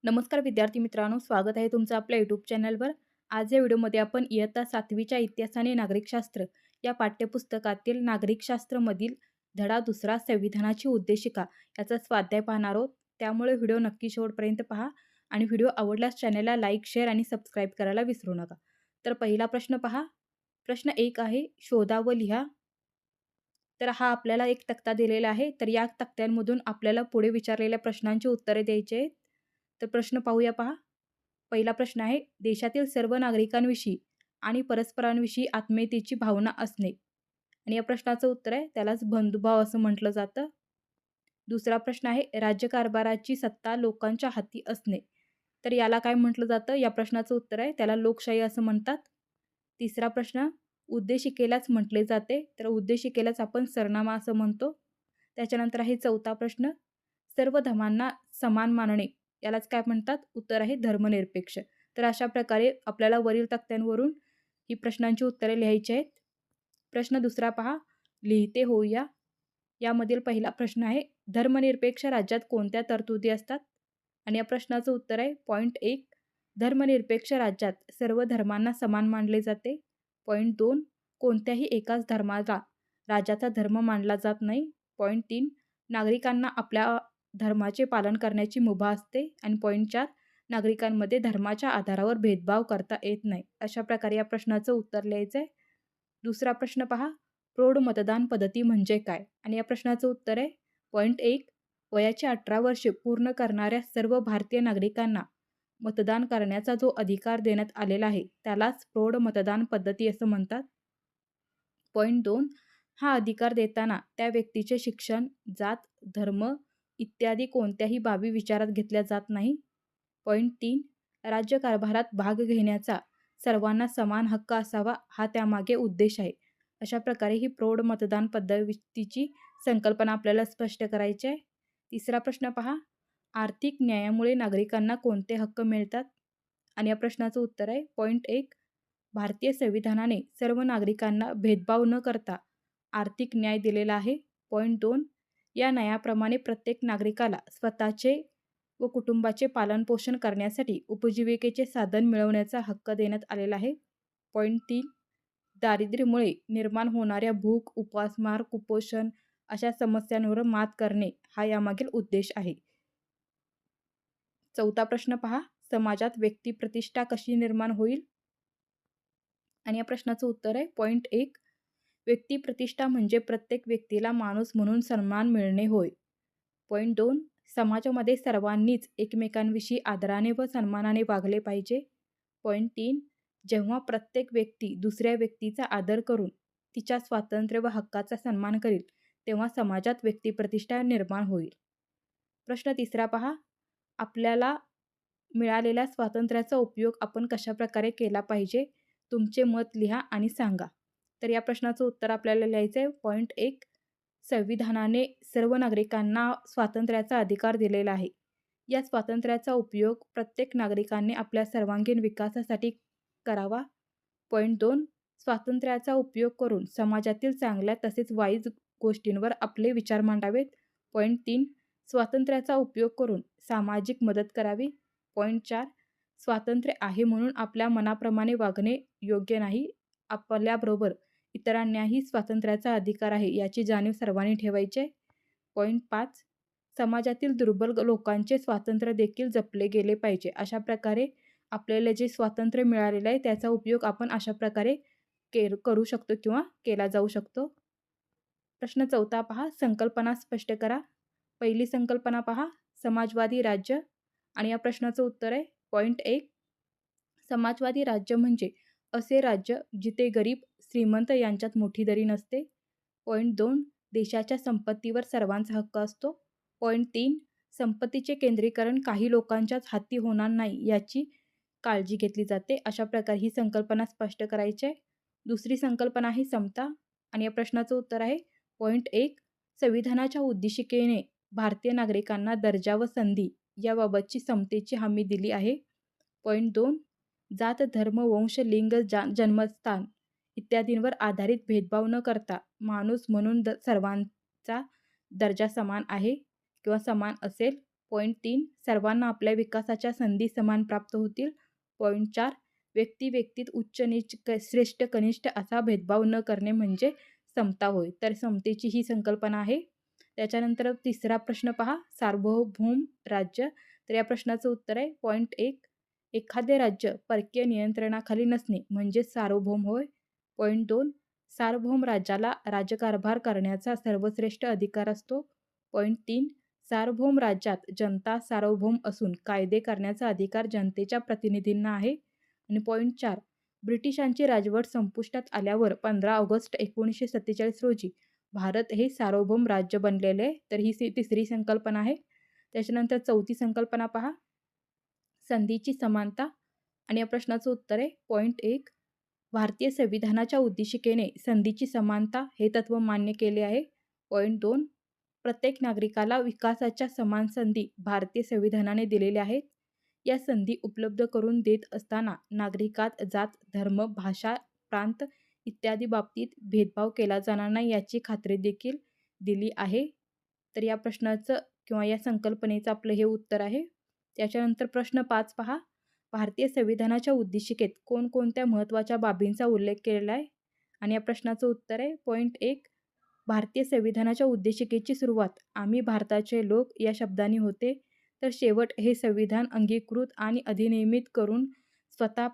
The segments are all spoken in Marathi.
नमस्कार विद्यार्थी मित्रांनो, स्वागत आहे तुमचं आपल्या यूट्यूब चॅनलवर. आज या व्हिडिओमध्ये आपण इयत्ता 7वीच्या इतिहास आणि नागरिकशास्त्र या पाठ्यपुस्तकातील नागरिकशास्त्रमधील धडा दुसरा संविधानाची उद्देशिका याचा स्वाध्याय पाहणार आहोत. त्यामुळे व्हिडिओ नक्की शेवटपर्यंत पहा आणि व्हिडिओ आवडल्यास चॅनलला लाईक, शेअर आणि सबस्क्राईब करायला विसरू नका. तर पहिला प्रश्न पहा. प्रश्न 1 आहे, शोधा व लिहा. तर हा आपल्याला एक तक्ता दिलेला आहे. तर या तक्त्यांमधून आपल्याला पुढे विचारलेल्या प्रश्नांची उत्तरे द्यायची आहेत. तर प्रश्न पाहूया पहा. पहिला प्रश्न आहे, देशातील सर्व नागरिकांविषयी आणि परस्परांविषयी आत्मीयतेची भावना असणे. आणि या प्रश्नाचं उत्तर आहे, त्यालाच बंधुभाव असं म्हटलं जातं. दुसरा प्रश्न आहे, राज्यकारभाराची सत्ता लोकांच्या हाती असणे. तर याला काय म्हटलं जातं? या प्रश्नाचं उत्तर आहे, त्याला लोकशाही असं म्हणतात. तिसरा प्रश्न, उद्देशिकेलाच म्हटले जाते. तर उद्देशिकेलाच आपण सरनामा असं म्हणतो. त्याच्यानंतर आहे चौथा प्रश्न, सर्व धर्मांना समान मानणे. यालाच काय म्हणतात? उत्तर आहे धर्मनिरपेक्ष. तर अशा प्रकारे आपल्याला वरील तक्त्यांवरून ही प्रश्नांची उत्तरे लिहायची आहेत. प्रश्न दुसरा पहा, लिहिते होऊया. यामधील पहिला प्रश्न आहे, धर्मनिरपेक्ष राज्यात कोणत्या तरतुदी असतात? आणि या प्रश्नाचं उत्तर आहे पॉइंट 1, धर्मनिरपेक्ष राज्यात सर्व धर्मांना समान मानले जाते. पॉइंट 2, कोणत्याही एकाच धर्माला राज्याचा धर्म मानला जात नाही. पॉइंट 3, नागरिकांना आपल्या धर्माचे पालन करण्याची मुभा असते. आणि पॉइंट 4, नागरिकांमध्ये धर्माच्या आधारावर भेदभाव करता येत नाही. अशा प्रकारे या प्रश्नाचं उत्तर लिहायचं आहे. दुसरा प्रश्न पहा, प्रौढ मतदान पद्धती म्हणजे काय? आणि या प्रश्नाचं उत्तर आहे पॉइंट 1, वयाची 18 वर्षे पूर्ण करणाऱ्या सर्व भारतीय नागरिकांना मतदान करण्याचा जो अधिकार देण्यात आलेला आहे त्यालाच प्रौढ मतदान पद्धती असं म्हणतात. पॉइंट 2, हा अधिकार देताना त्या व्यक्तीचे शिक्षण, जात, धर्म इत्यादी कोणत्याही बाबी विचारात घेतल्या जात नाही. पॉइंट 3, राज्यकारभारात भाग घेण्याचा सर्वांना समान हक्क असावा हा त्यामागे उद्देश आहे. अशा प्रकारे ही प्रौढ मतदान पद्धतीची संकल्पना आपल्याला स्पष्ट करायची आहे. तिसरा प्रश्न पहा, आर्थिक न्यायामुळे नागरिकांना कोणते हक्क मिळतात? आणि या प्रश्नाचं उत्तर आहे पॉइंट 1, भारतीय संविधानाने सर्व नागरिकांना भेदभाव न करता आर्थिक न्याय दिलेला आहे. पॉइंट 2, या न्यायाप्रमाणे प्रत्येक नागरिकाला स्वतःचे व कुटुंबाचे पालनपोषण करण्यासाठी उपजीविकेचे साधन मिळवण्याचा हक्क देण्यात आलेला आहे. पॉइंट 3, दारिद्र्यामुळे निर्माण होणाऱ्या भूक, उपासमार, कुपोषण अशा समस्यांवर मात करणे हा यामागील उद्देश आहे. चौथा प्रश्न पहा, समाजात व्यक्तिप्रतिष्ठा कशी निर्माण होईल? आणि या प्रश्नाचं उत्तर आहे पॉइंट 1, व्यक्तिप्रतिष्ठा म्हणजे प्रत्येक व्यक्तीला माणूस म्हणून सन्मान मिळणे होय. पॉइंट 2, समाजामध्ये सर्वांनीच एकमेकांविषयी आदराने व सन्मानाने वागले पाहिजे. पॉइंट 3, जेव्हा प्रत्येक व्यक्ती दुसऱ्या व्यक्तीचा आदर करून तिच्या स्वातंत्र्य व हक्काचा सन्मान करेल तेव्हा समाजात व्यक्तिप्रतिष्ठा निर्माण होईल. प्रश्न तिसरा पहा, आपल्याला मिळालेल्या स्वातंत्र्याचा उपयोग आपण कशाप्रकारे केला पाहिजे? तुमचे मत लिहा आणि सांगा. तर या प्रश्नाचं उत्तर आपल्याला लिहायचं आहे पॉइंट 1, संविधानाने सर्व नागरिकांना स्वातंत्र्याचा अधिकार दिलेला आहे. या स्वातंत्र्याचा उपयोग प्रत्येक नागरिकाने आपल्या सर्वांगीण विकासासाठी करावा. पॉइंट 2, स्वातंत्र्याचा उपयोग करून समाजातील चांगल्या तसेच वाईट गोष्टींवर आपले विचार मांडावेत. पॉइंट 3, स्वातंत्र्याचा उपयोग करून सामाजिक मदत करावी. पॉइंट 4, स्वातंत्र्य आहे म्हणून आपल्या मनाप्रमाणे वागणे योग्य नाही. आपल्याबरोबर इतरांनाही स्वातंत्र्याचा अधिकार आहे याची जाणीव सर्वांनी ठेवायची. पॉइंट 5, समाजातील दुर्बल लोकांचे स्वातंत्र्य देखील जपले गेले पाहिजे. अशा प्रकारे आपल्याला जे स्वातंत्र्य मिळालेलं आहे त्याचा उपयोग आपण अशा प्रकारे करू शकतो किंवा केला जाऊ शकतो. प्रश्न चौथा पहा, संकल्पना स्पष्ट करा. पहिली संकल्पना पहा, समाजवादी राज्य. आणि या प्रश्नाचं उत्तर आहे पॉइंट 1, समाजवादी राज्य म्हणजे असे राज्य जिथे गरीब श्रीमंत यांच्यात मोठी दरी नसते. पॉइंट 2, देशाच्या संपत्तीवर सर्वांचा हक्क असतो. पॉइंट 3, संपत्तीचे केंद्रीकरण काही लोकांच्याच हाती होणार नाही याची काळजी घेतली जाते. अशा प्रकारे ही संकल्पना स्पष्ट करायची आहे. दुसरी संकल्पना आहे समता. आणि या प्रश्नाचं उत्तर आहे पॉइंट 1, संविधानाच्या उद्देशिकेने भारतीय नागरिकांना दर्जा व संधी याबाबतची समतेची हमी दिली आहे. पॉइंट 2, जात, धर्म, वंश, लिंग, जन्मस्थान इत्यादींवर आधारित भेदभाव न करता माणूस म्हणून सर्वांचा दर्जा समान आहे किंवा समान असेल. पॉईंट 3 सर्वांना आपल्या विकासाच्या संधी समान प्राप्त होतील. पॉईंट 4 व्यक्ती व्यक्तीत उच्च नीच श्रेष्ठ कनिष्ठ असा भेदभाव न करणे म्हणजे समता होय. तर समतेची ही संकल्पना आहे. त्याच्यानंतर तिसरा प्रश्न पहा, सार्वभौम राज्य. तर या प्रश्नाचं उत्तर आहे पॉईंट 1 एखादे राज्य परकीय नियंत्रणाखाली नसणे म्हणजे सार्वभौम होय. पॉईंट 2 सार्वभौम राज्याला राज्यकारभार करण्याचा सर्वश्रेष्ठ अधिकार असतो. पॉईंट 3 सार्वभौम राज्यात जनता सार्वभौम असून कायदे करण्याचा अधिकार जनतेच्या प्रतिनिधींना आहे. आणि पॉईंट 4 ब्रिटिशांची राजवट संपुष्टात आल्यावर 15 ऑगस्ट 1947 रोजी भारत हे सार्वभौम राज्य बनलेले आहे. तर ही तिसरी संकल्पना आहे. त्याच्यानंतर चौथी संकल्पना पहा, संधीची समानता. आणि या प्रश्नाचं उत्तर आहे पॉईंट 1 भारतीय संविधानाच्या उद्देशिकेने संधीची समानता हे तत्त्व मान्य केले आहे. पॉईंट 2 प्रत्येक नागरिकाला विकासाच्या समान संधी भारतीय संविधानाने दिलेल्या आहेत. या संधी उपलब्ध करून देत असताना नागरिकात जात, धर्म, भाषा, प्रांत इत्यादी बाबतीत भेदभाव केला जाणार नाही याची खात्री देखील दिली आहे. तर या प्रश्नाचं किंवा या संकल्पनेचं आपलं हे उत्तर आहे. त्याच्यानंतर प्रश्न 5 पहा, भारतीय संविधानाच्या उद्देशिकेत कोणकोणत्या महत्त्वाच्या बाबींचा उल्लेख केलेला आहे. आणि या प्रश्नाचं उत्तर आहे पॉईंट 1 भारतीय संविधानाच्या उद्देशिकेची सुरुवात आम्ही भारताचे लोक या शब्दांनी होते, तर शेवट हे संविधान अंगीकृत आणि अधिनियमित करून स्वतः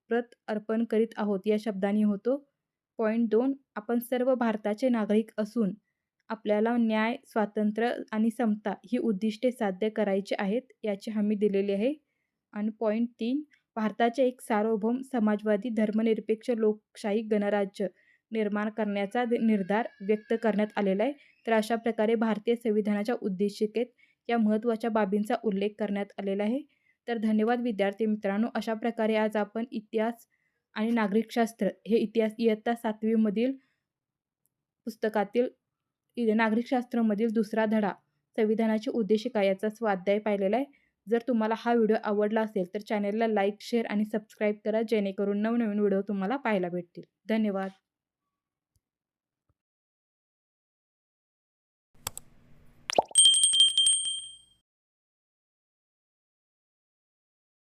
प्रत अर्पण करीत आहोत या शब्दांनी होतो. पॉईंट 2 आपण सर्व भारताचे नागरिक असून आपल्याला न्याय, स्वातंत्र्य आणि समता ही उद्दिष्टे साध्य करायची आहेत याची हमी दिलेली आहे. आणि पॉईंट 3 भारताचे एक सार्वभौम समाजवादी धर्मनिरपेक्ष लोकशाही गणराज्य निर्माण करण्याचा निर्धार व्यक्त करण्यात आलेला आहे. तर अशा प्रकारे भारतीय संविधानाच्या उद्देशिकेत या महत्त्वाच्या बाबींचा उल्लेख करण्यात आलेला आहे. तर धन्यवाद विद्यार्थी मित्रांनो. अशा प्रकारे आज आपण इतिहास आणि नागरिकशास्त्र हे इतिहास इयत्ता 7वी मधील पुस्तकातील नागरिकशास्त्रामधील दुसरा धडा संविधानाची उद्देशिका याचा स्वाध्याय पाहिलेला आहे. जर तुम्हाला हा व्हिडिओ आवडला असेल तर चॅनलला लाईक, शेअर आणि सबस्क्राईब करा जेणेकरून नवनवीन व्हिडिओ तुम्हाला पाहायला भेटतील. धन्यवाद.